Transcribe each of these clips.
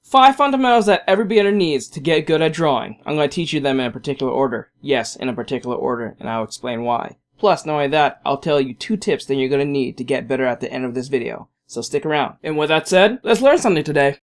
5 fundamentals that every beginner needs to get good at drawing. I'm going to teach you them in a particular order. Yes, in a particular order, and I'll explain why. Plus, not only that, I'll tell you 2 tips that you're going to need to get better at the end of this video. So stick around. And with that said, let's learn something today.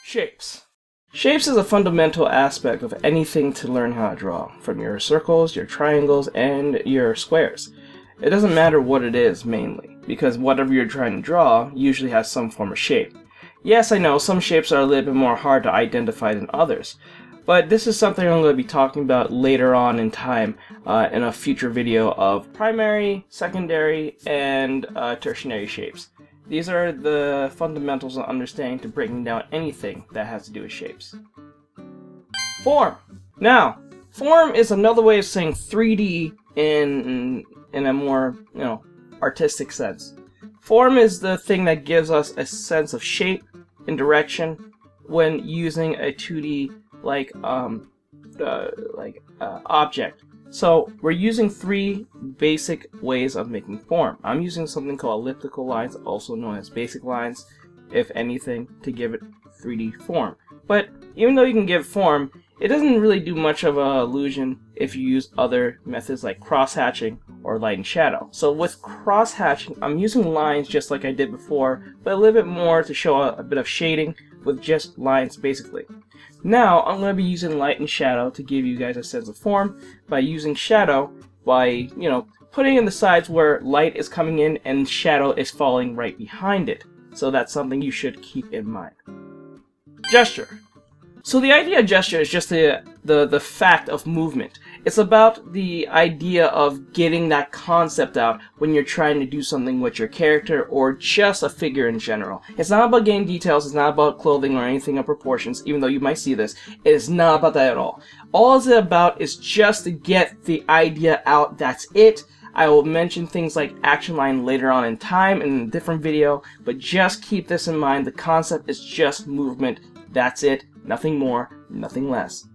Shapes. Shapes is a fundamental aspect of anything to learn how to draw, from your circles, your triangles, and your squares. It doesn't matter what it is, mainly, because whatever you're trying to draw usually has some form of shape. Yes, I know, some shapes are a little bit more hard to identify than others, but this is something I'm going to be talking about later on in time in a future video of primary, secondary, and tertiary shapes. These are the fundamentals of understanding to breaking down anything that has to do with shapes. Form. Now, form is another way of saying 3D in a more, artistic sense. Form is the thing that gives us a sense of shape and direction when using a 2D object. So we're using 3 basic ways of making form. I'm using something called elliptical lines, also known as basic lines, if anything, to give it 3D form. But even though you can give form, it doesn't really do much of an illusion if you use other methods like cross-hatching or light and shadow. So with cross-hatching, I'm using lines just like I did before, but a little bit more to show a bit of shading with just lines basically. Now I'm going to be using light and shadow to give you guys a sense of form by using shadow by, putting in the sides where light is coming in and shadow is falling right behind it. So that's something you should keep in mind. Gesture. So the idea of gesture is just the fact of movement. It's about the idea of getting that concept out when you're trying to do something with your character or just a figure in general. It's not about getting details, it's not about clothing or anything of proportions, even though you might see this. It is not about that at all. All it's about is just to get the idea out, that's it. I will mention things like action line later on in time in a different video, but just keep this in mind, the concept is just movement, that's it. Nothing more, nothing less.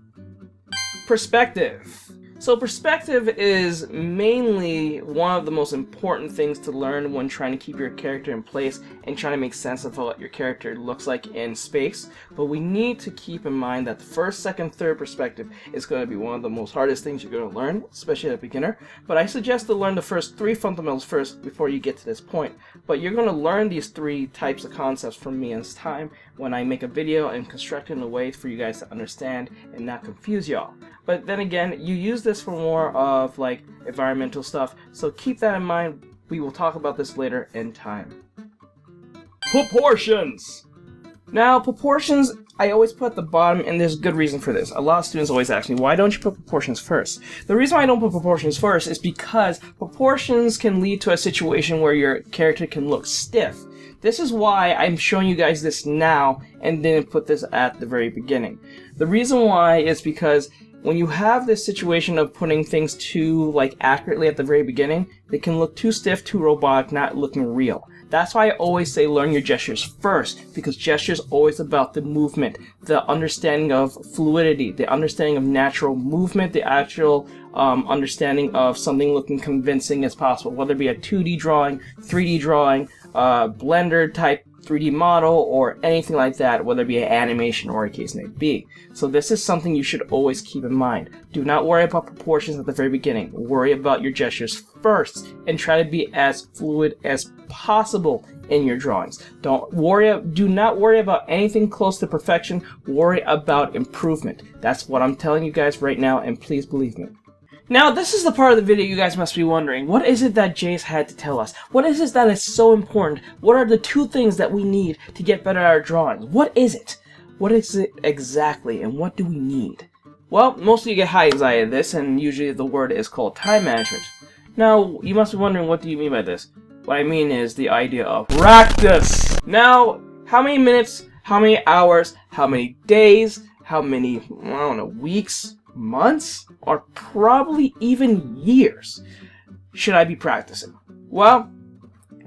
Perspective. So perspective is mainly one of the most important things to learn when trying to keep your character in place and trying to make sense of what your character looks like in space. But we need to keep in mind that the first, second, third perspective is going to be one of the most hardest things you're going to learn, especially as a beginner. But I suggest to learn the first 3 fundamentals first before you get to this point. But you're going to learn these 3 types of concepts from me as time when I make a video and construct it in a way for you guys to understand and not confuse y'all. But then again, you use this for more of like environmental stuff, so keep that in mind. We will talk about this later in time. Proportions! Now, proportions, I always put at the bottom, and there's a good reason for this. A lot of students always ask me, why don't you put proportions first? The reason why I don't put proportions first is because proportions can lead to a situation where your character can look stiff. This is why I'm showing you guys this now and didn't put this at the very beginning. The reason why is because when you have this situation of putting things too accurately at the very beginning, they can look too stiff, too robotic, not looking real. That's why I always say learn your gestures first, because gestures is always about the movement, the understanding of fluidity, the understanding of natural movement, the actual understanding of something looking convincing as possible, whether it be a 2D drawing, 3D drawing, Blender type 3D model, or anything like that, whether it be an animation or a case may be. So this is something you should always keep in mind. Do not worry about proportions at the very beginning. Worry about your gestures first and try to be as fluid as possible in your drawings. Do not worry about anything close to perfection. Worry about improvement. That's what I'm telling you guys right now, and please believe me. Now, this is the part of the video you guys must be wondering. What is it that Jace had to tell us? What is it that is so important? What are the 2 things that we need to get better at our drawings? What is it? What is it exactly, and what do we need? Well, most of you get high anxiety of this, and usually the word is called time management. Now, you must be wondering, what do you mean by this? What I mean is the idea of practice. Now, how many minutes, how many hours, how many days, how many, weeks, months, or probably even years should I be practicing? Well,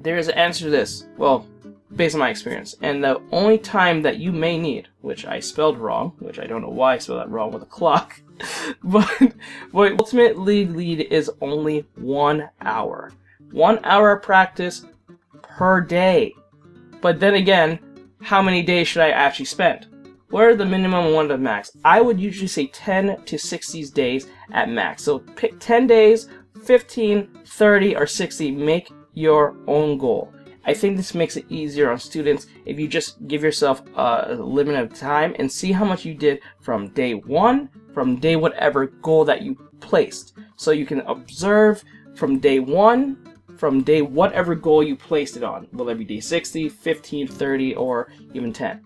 there is an answer to this. Well, based on my experience. And the only time that you may need, which I spelled wrong, which I don't know why I spelled that wrong with a clock, but what ultimately lead is only 1 hour. 1 hour of practice per day. But then again, how many days should I actually spend? What are the minimum and what are the max? I would usually say 10 to 60 days at max. So pick 10 days, 15, 30, or 60. Make your own goal. I think this makes it easier on students if you just give yourself a limit of time and see how much you did from day one, from day whatever goal that you placed. So you can observe from day one, from day whatever goal you placed it on. Will it be day 60, 15, 30, or even 10?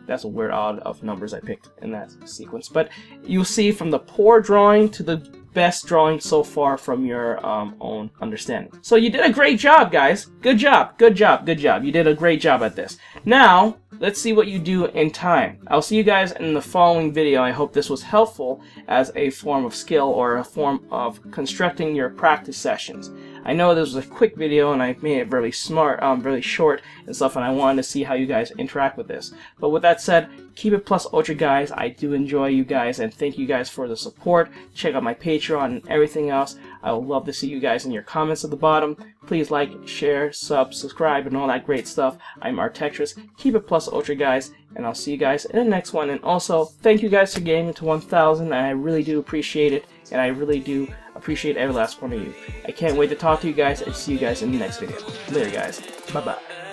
That's a weird odd of numbers I picked in that sequence. But you'll see from the poor drawing to the best drawing so far from your own understanding. So you did a great job, guys. Good job, good job, good job. You did a great job at this. Now, let's see what you do in time. I'll see you guys in the following video. I hope this was helpful as a form of skill or a form of constructing your practice sessions. I know this was a quick video and I made it really smart, really short and stuff, and I wanted to see how you guys interact with this. But with that said, keep it plus ultra, guys. I do enjoy you guys and thank you guys for the support. Check out my Patreon and everything else. I would love to see you guys in your comments at the bottom. Please like, share, subscribe, and all that great stuff. I'm Artextric. Keep it plus ultra, guys, and I'll see you guys in the next one. And also, thank you guys for getting to 1,000. I really do appreciate it, and I really do appreciate every last one of you. I can't wait to talk to you guys and see you guys in the next video. Later, guys. Bye-bye.